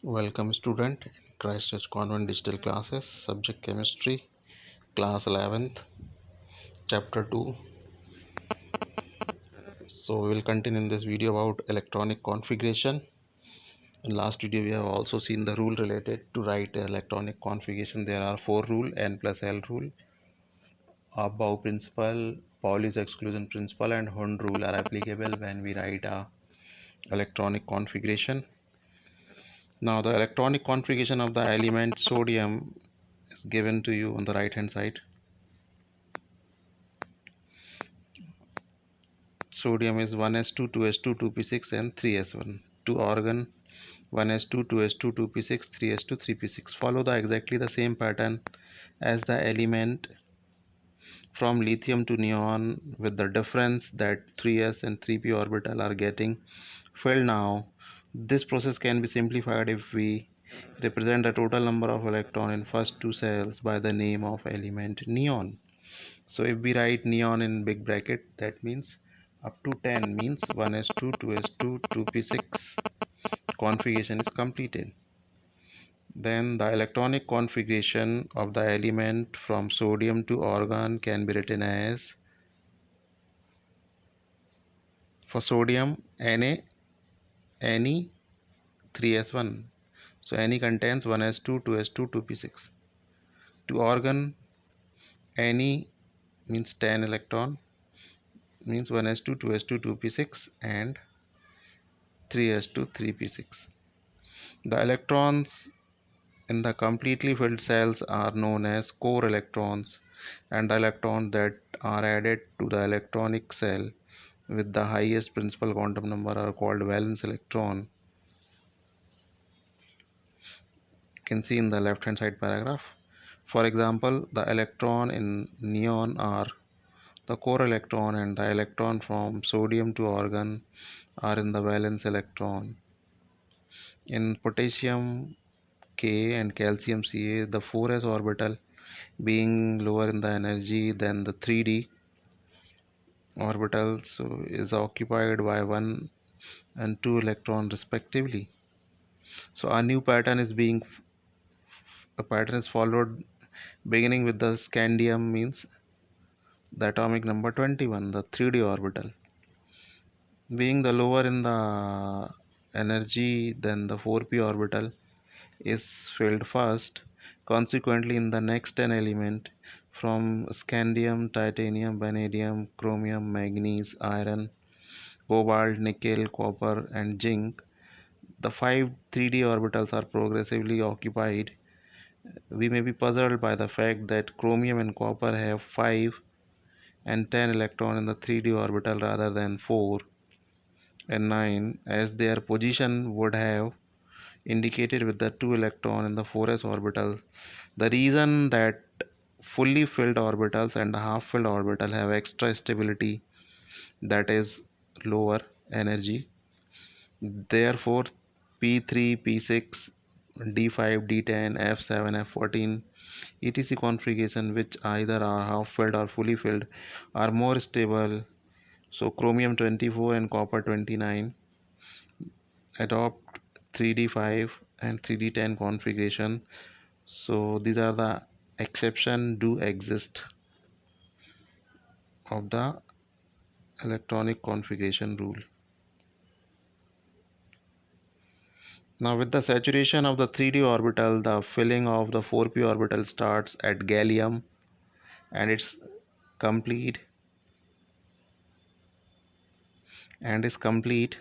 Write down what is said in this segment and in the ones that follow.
Welcome student in Christchurch Convent Digital Classes, subject chemistry, class 11th, chapter 2. So we will continue in this video about electronic configuration. In last video we have also seen the rule related to write electronic configuration. There are 4 rules: N plus L rule, Above principle, Pauli's exclusion principle and Hund rule are applicable when we write a electronic configuration. Now the electronic configuration of the element sodium is given to you on the right hand side. Sodium is 1s2, 2s2, 2p6 and 3s1. To argon 1s2, 2s2, 2p6, 3s2, 3p6. Follow the exactly the same pattern as the element from lithium to neon, with the difference that 3s and 3p orbital are getting filled now. This process can be simplified if we represent the total number of electrons in first two cells by the name of element neon. So if we write neon in big bracket, that means up to 10 means 1s2, 2s2, 2p6 configuration is completed. Then the electronic configuration of the element from sodium to argon can be written as, for sodium, Na, Ne, 3s1. So Ne contains 1s2, 2s2, 2p6. To argon, Ne means 10 electron, means 1s2, 2s2, 2p6 and 3s2, 3p6. The electrons in the completely filled cells are known as core electrons, and the electrons that are added to the electronic cell with the highest principal quantum number are called valence electron. You can see in the left hand side paragraph. For example, the electron in neon are the core electron, and the electron from sodium to argon are in the valence electron. In potassium Ka and calcium Ca, the 4s orbital being lower in the energy than the 3d orbital, so is occupied by 1 and 2 electrons respectively. So a pattern is followed, beginning with the scandium, means the atomic number 21, the 3d orbital being the lower in the energy than the 4p orbital is filled first. Consequently, in the next 10 element from scandium, titanium, vanadium, chromium, manganese, iron, cobalt, nickel, copper, and zinc, the 5 3d orbitals are progressively occupied. We may be puzzled by the fact that chromium and copper have 5 and 10 electrons in the 3d orbital rather than 4 and 9, as their position would have indicated with the 2 electron in the 4s orbital. The reason that fully filled orbitals and half filled orbital have extra stability, that is lower energy. Therefore, P3, P6, D5, D10, F7, F14, etc. configuration, which either are half filled or fully filled, are more stable. So chromium 24 and copper 29 adopt 3D5 and 3D10 configuration. So these are the exception do exist of the electronic configuration rule. Now with the saturation of the 3d orbital, the filling of the 4p orbital starts at gallium and it's complete and is complete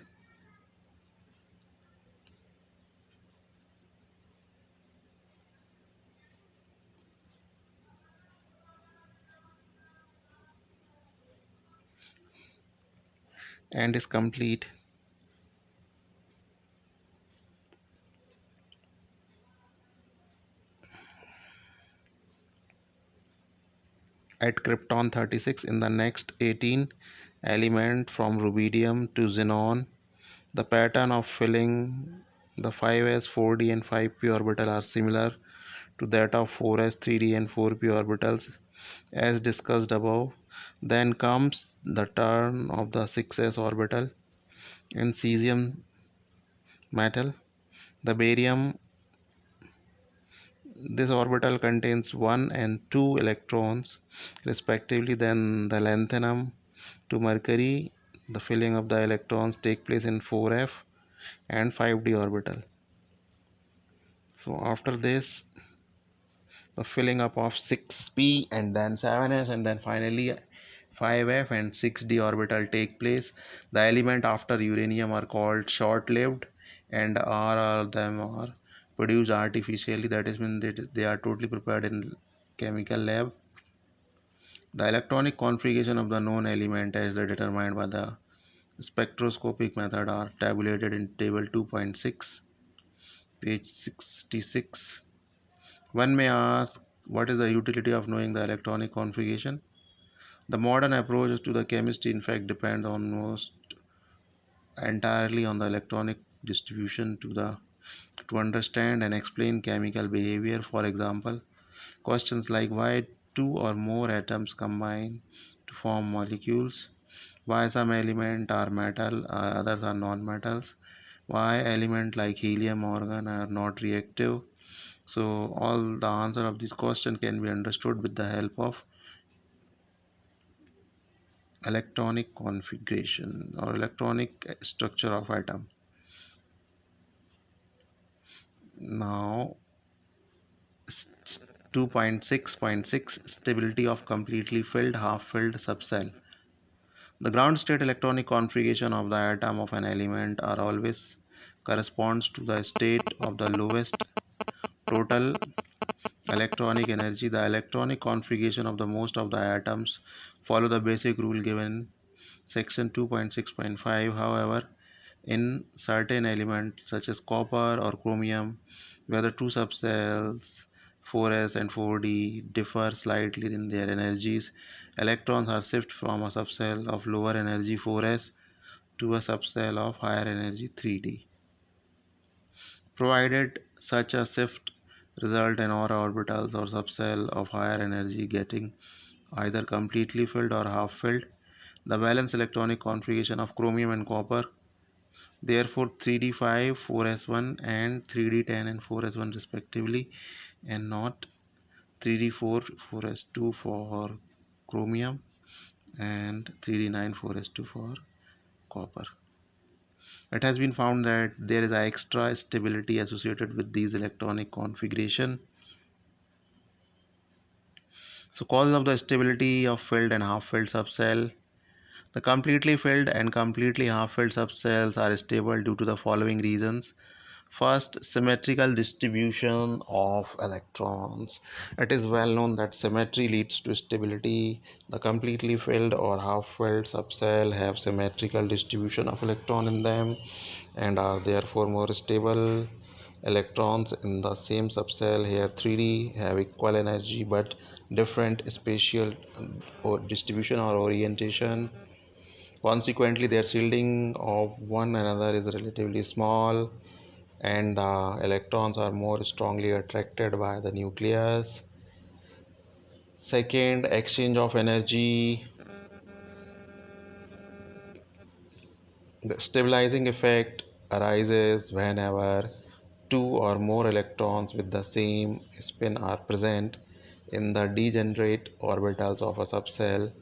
and is complete at krypton 36. In the next 18 element from rubidium to xenon, the pattern of filling the 5s, 4d and 5p orbital are similar to that of 4s, 3d and 4p orbitals as discussed above. Then comes the turn of the 6s orbital in cesium metal. The barium, this orbital contains 1 and 2 electrons respectively. Then the lanthanum to Mercury, the filling of the electrons take place in 4f and 5d orbital. So after this, the filling up of 6p and then 7s and then finally 5f and 6d orbital take place. The element after uranium are called short-lived, and all of them are produced artificially, that is when they are totally prepared in chemical lab. The electronic configuration of the known element as determined by the spectroscopic method are tabulated in table 2.6, page 66. One may ask, what is the utility of knowing the electronic configuration? The modern approach to the chemistry in fact depends almost entirely on the electronic distribution to understand and explain chemical behavior. For example, questions like why two or more atoms combine to form molecules, why some elements are metal, others are non-metals, why elements like helium or argon are not reactive. So all the answer of this question can be understood with the help of electronic configuration or electronic structure of atom. Now 2.6.6 Stability of completely filled half filled subcell. The ground state electronic configuration of the atom of an element are always corresponds to the state of the lowest total electronic energy. The electronic configuration of the most of the atoms follow the basic rule given in section 2.6.5. However, in certain elements such as copper or chromium, where the two subcells 4s and 4d differ slightly in their energies, electrons are shifted from a subcell of lower energy 4s to a subcell of higher energy 3d. Provided such a shift result in aura orbitals or subcell of higher energy getting either completely filled or half filled, the valence electronic configuration of chromium and copper, therefore 3d5 4s1 and 3d10 and 4s1 respectively, and not 3d4 4s2 for chromium and 3d9 4s2 for copper. It has been found that there is a extra stability associated with these electronic configuration. So causes of the stability of filled and half filled subcell. The completely filled and completely half filled subcells are stable due to the following reasons. First, symmetrical distribution of electrons. It is well known that symmetry leads to stability. The completely filled or half filled subcell have symmetrical distribution of electron in them and are therefore more stable. Electrons in the same subcell here 3D have equal energy but different spatial or distribution or orientation. Consequently, their shielding of one another is relatively small and the electrons are more strongly attracted by the nucleus. Second, exchange of energy. The stabilizing effect arises whenever two or more electrons with the same spin are present in the degenerate orbitals of a subcell.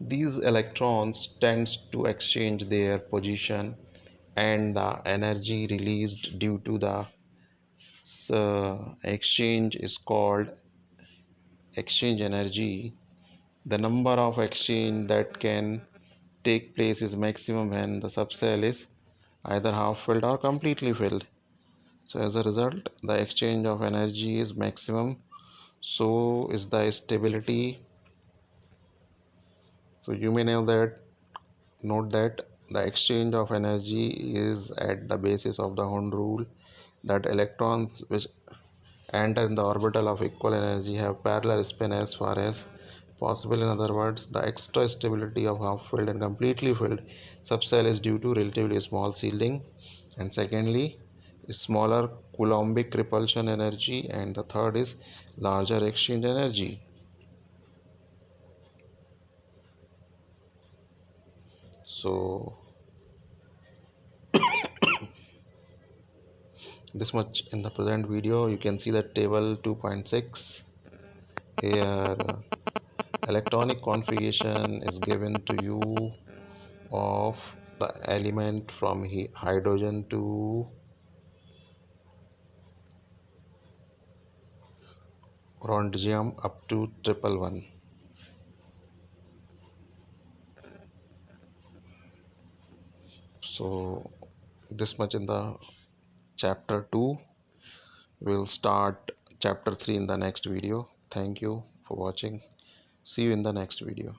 These electrons tend to exchange their position and the energy released due to the exchange is called exchange energy. The number of exchange that can take place is maximum when the subcell is either half filled or completely filled. So as a result, the exchange of energy is maximum. So is the stability. So you may know that note that the exchange of energy is at the basis of the Hund rule that electrons which enter in the orbital of equal energy have parallel spin as far as possible. In other words, the extra stability of half filled and completely filled subcell is due to relatively small shielding, and secondly, smaller coulombic repulsion energy, and the third is larger exchange energy. So This much in the present video. You can see that table 2.6 here. Electronic configuration is given to you of the element from hydrogen to strontium up to 111. So this much in the chapter 2. We'll start chapter 3 in the next video. Thank you for watching. See you in the next video.